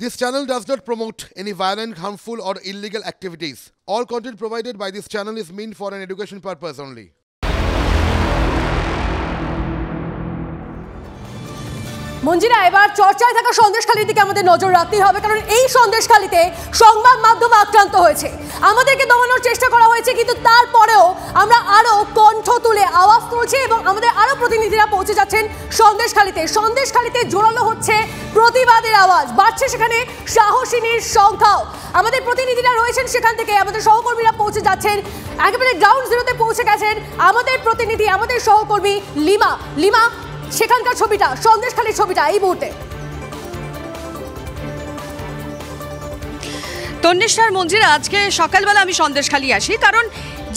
This channel does not promote any violent, harmful, or illegal activities. All content provided by this channel is meant for an education purpose only. মঞ্জিরা, এবার চর্চায় থাকা সন্দেশখালীর দিকে আমাদের নজর রাখতেই হবে, কারণ এই সন্দেশখালীতে সংবাদ মাধ্যম আক্রান্ত হয়েছে। আমাদেরকে দমানোর চেষ্টা করা হয়েছে, কিন্তু তারপরেও আমরা আরো কণ্ঠ তুলে আওয়াজ তুলছি এবং আমাদের আরো প্রতিনিধিরা পৌঁছে যাচ্ছেন সন্দেশখালীতে। সন্দেশখালীতে জোরালো হচ্ছে প্রতিবাদের আওয়াজ, বাড়ছে সেখানে সাহসিনীর সংখ্যাও। আমাদের প্রতিনিধিরা রয়েছেন সেখান থেকে, আমাদের সহকর্মীরা পৌঁছে যাচ্ছেন, একেবারে গ্রাউন্ড জিরোতে পৌঁছে গেছেন আমাদের প্রতিনিধি, আমাদের সহকর্মী লিমা। সেখানকার ছবিটা, সন্দেশখালীর ছবিটা এই মুহূর্তে। তন্নিষ্ঠার মঞ্জিরা, আজকে সকালবেলা আমি সন্দেশখালী আসি, কারণ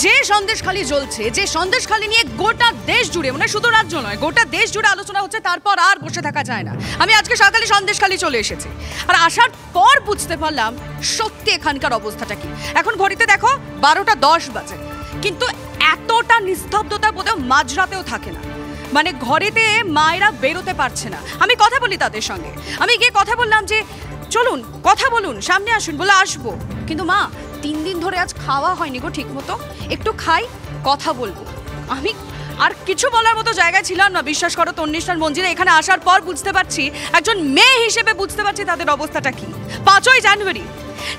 যে সন্দেশখালী জ্বলছে, যে সন্দেশখালী নিয়ে গোটা দেশ জুড়ে, মানে শুধু রাজ্য নয় গোটা দেশ জুড়ে আলোচনা হচ্ছে, তারপর আর বসে থাকা যায় না। আমি আজকে সকালে সন্দেশখালী চলে এসেছি, আর আসার পর বুঝতে পারলাম সত্যি এখানকার অবস্থাটা কি। এখন ঘড়িতে দেখো 12:10 বাজে, কিন্তু এতটা নিস্তব্ধতা বোধহয় মাঝরাতেও থাকে না। মানে ঘরেতে মায়েরা বেরোতে পারছে না। আমি কথা বলি তাদের সঙ্গে, আমি গিয়ে কথা বললাম যে চলুন কথা বলুন, সামনে আসুন, বলে আসবো, কিন্তু মা 3 দিন ধরে আজ খাওয়া হয়নি গো ঠিক মতো, একটু খাই কথা বলবো। আমি আর কিছু বলার মতো জায়গায় ছিলাম না, বিশ্বাস করো তন্নিষ্ঠার মঞ্জিরা। এখানে আসার পর বুঝতে পারছি, একজন মেয়ে হিসেবে বুঝতে পারছি তাদের অবস্থাটা কি। 5ই জানুয়ারি,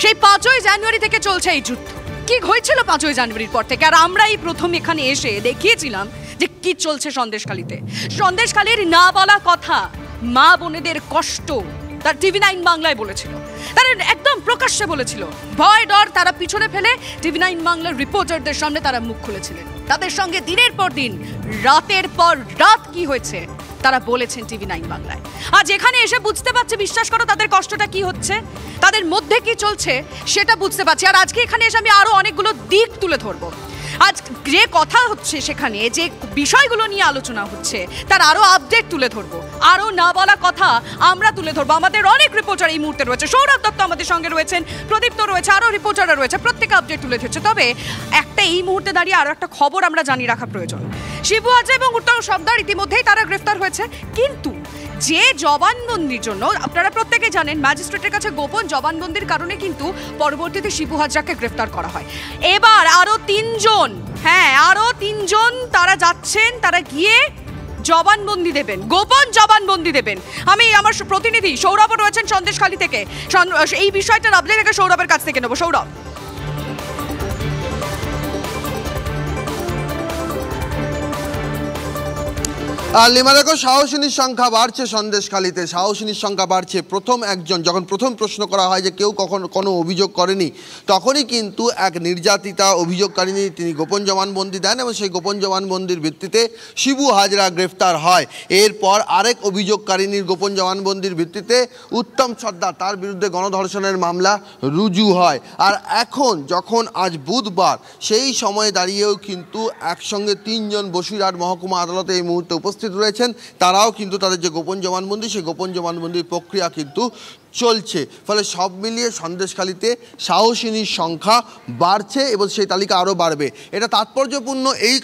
সেই 5ই জানুয়ারি থেকে চলছে এই যুদ্ধ। কি হয়েছিল 5ই জানুয়ারির পর থেকে? আর আমরা এই প্রথম এখানে এসে দেখিয়েছিলাম যে কি চলছে সন্দেশখালীতে। সন্দেশখালীর না বলা কথা, মা বোনেদের কষ্ট, তার TV9 বাংলায় বলেছিল, তারা একদম প্রকাশ্যে বলেছিল। ভয় ডর তারা পিছনে ফেলে TV9 বাংলার রিপোর্টারদের সামনে তারা মুখ খুলেছিলেন। তাদের সঙ্গে দিনের পর দিন, রাতের পর রাত কি হয়েছে তারা বলেছেন TV9 বাংলায়। আজ এখানে এসে বুঝতে পারছে, বিশ্বাস করো, তাদের কষ্টটা কি হচ্ছে, তাদের মধ্যে কি চলছে সেটা বুঝতে পারছি। আর আজকে এখানে এসে আমি আরো অনেকগুলো দিক তুলে ধরবো। আজ যে কথা হচ্ছে, সেখানে যে বিষয়গুলো নিয়ে আলোচনা হচ্ছে, তার আরো আপডেট তুলে ধরবো, আরো না বলা কথা আমরা তুলে ধরবো। আমাদের অনেক রিপোর্টার এই মুহূর্তে রয়েছে, সৌরভ দত্ত আমাদের সঙ্গে রয়েছেন, প্রদীপ্ত রয়েছে, আরো রিপোর্টাররা রয়েছে, প্রত্যেকে আপডেট তুলে ধরছে। তবে একটা এই মুহূর্তে দাঁড়িয়ে আরো একটা খবর আমরা জানিয়ে রাখা প্রয়োজন। শিবু হাজরা এবং উত্তম সর্দার ইতিমধ্যেই তারা গ্রেফতার হয়েছে, কিন্তু যে জবানবন্দির জন্য আপনারা প্রত্যেকে জানেন, ম্যাজিস্ট্রেটের কাছে গোপন জবানবন্দির কারণে কিন্তু পরবর্তীতে শিবু হাজরাকে গ্রেফতার করা হয়। এবার আরো 3 জন, আরো 3 জন তারা যাচ্ছেন, তারা গিয়ে জবানবন্দি দেবেন, গোপন জবানবন্দি দেবেন। আমি আমার প্রতিনিধি সৌরভ রয়েছেন সন্দেশখালী থেকে, এই বিষয়টার আপডেট থেকে সৌরভের কাছ থেকে নেবো। সৌরভ, লিমা, দেখো সাহসিনীর সংখ্যা বাড়ছে সন্দেশখালীতে, সাহসিনীর সংখ্যা বাড়ছে। যখন প্রথম প্রশ্ন করা হয় যে কেউ কোনো অভিযোগ করেনি, তখনই কিন্তু এক নির্যাতিতা অভিযোগকারিনী তিনি গোপন জবানবন্দি দেন এবং সেই গোপন জবানবন্দির ভিত্তিতে শিবু হাজরা গ্রেফতার হয়। এরপর আরেক অভিযোগকারিনীর গোপন জবানবন্দির ভিত্তিতে উত্তম সর্দার, তার বিরুদ্ধে গণধর্ষণের মামলা রুজু হয়। আর এখন যখন আজ বুধবার, সেই সময়ে দাঁড়িয়েও কিন্তু একসঙ্গে 3 জন বসিরহাট মহকুমা আদালতে এই মুহূর্তে উপস্থিত রয়েছেন। তারাও কিন্তু তাদের যে গোপন জবানবন্দি, সেই গোপন জবানবন্দির প্রক্রিয়া কিন্তু চলছে। ফলে সব মিলিয়ে সন্দেশখালীতে সাহসিনীর সংখ্যা বাড়ছে এবং সেই তালিকা আরও বাড়বে। এটা তাৎপর্যপূর্ণ এই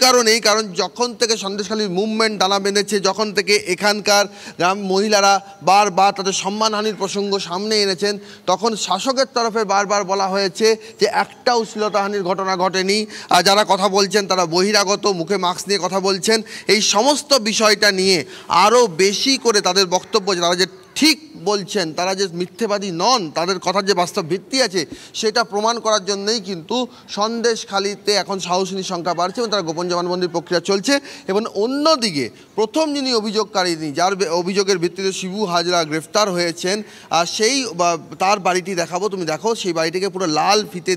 কারণ যখন থেকে সন্দেশখালীর মুভমেন্ট দানা বেঁধেছে, যখন থেকে এখানকার গ্রাম মহিলারা বারবার তাদের সম্মানহানির প্রসঙ্গ সামনে এনেছেন, তখন শাসকের তরফে বারবার বলা হয়েছে যে একটাও শ্লীলতাহানির ঘটনা ঘটেনি। যারা কথা বলছেন তারা বহিরাগত, মুখে মাস্ক নিয়ে কথা বলছেন। এই সমস্ত বিষয়টা নিয়ে আরও বেশি করে তাদের বক্তব্য, তারা যে ঠিক বলছেন, তারা যে মিথ্যেবাদী নন, তাদের কথার যে বাস্তব ভিত্তি আছে, সেটা প্রমাণ করার জন্যই কিন্তু সন্দেশখালীতে এখন সাহসিনীর সংখ্যা বাড়ছে এবং তারা গোপন জবানবন্দির প্রক্রিয়া চলছে। এবং অন্যদিকে প্রথম যিনি অভিযোগকারিনী, যার অভিযোগের ভিত্তিতে শিবু হাজরা গ্রেফতার হয়েছেন, আর তার বাড়িটি দেখাবো, তুমি দেখো, সেই বাড়িটিকে পুরো লাল ফিতে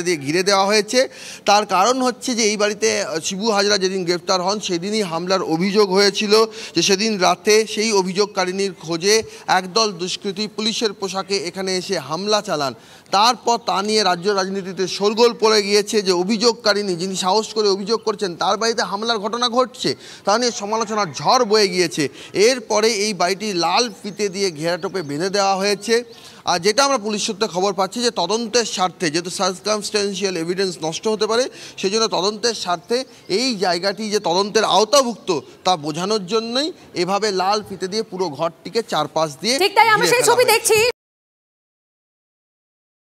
দিয়ে ঘিরে দেওয়া হয়েছে। তার কারণ হচ্ছে যে এই বাড়িতে শিবু হাজরা যেদিন গ্রেফতার হন, সেদিনই হামলার অভিযোগ হয়েছিল, যে সেদিন রাতে সেই অভিযোগকারিনীর খোঁজে একদল দুষ্কৃতী পুলিশের পোশাকে এখানে এসে হামলা চালান। তারপর তা নিয়ে রাজ্য রাজনীতিতে শোরগোল পড়ে গিয়েছে যে অভিযোগকারিনী, যিনি সাহস করে অভিযোগ করছেন, তার বাড়িতে হামলার ঘটনা ঘটছে, তা নিয়ে সমালোচনার ঝড় বয়ে গিয়েছে। এরপরে এই বাড়িটি লাল ফিতে দিয়ে ঘেরাটোপে বেঁধে দেওয়া হয়েছে। আর যেটা আমরা পুলিশ সূত্রে খবর পাচ্ছি যে তদন্তের স্বার্থে, যেহেতু সার্কামস্টেন্সিয়াল এভিডেন্স নষ্ট হতে পারে, সেই জন্য তদন্তের স্বার্থে এই জায়গাটি যে তদন্তের আওতাভুক্ত তা বোঝানোর জন্যই এভাবে লাল ফিতে দিয়ে পুরো ঘরটিকে চারপাশ দিয়ে ঠিক তাই আমরা ঘিরে সেই ফেলা ছবি হয়েছে। দেখছি।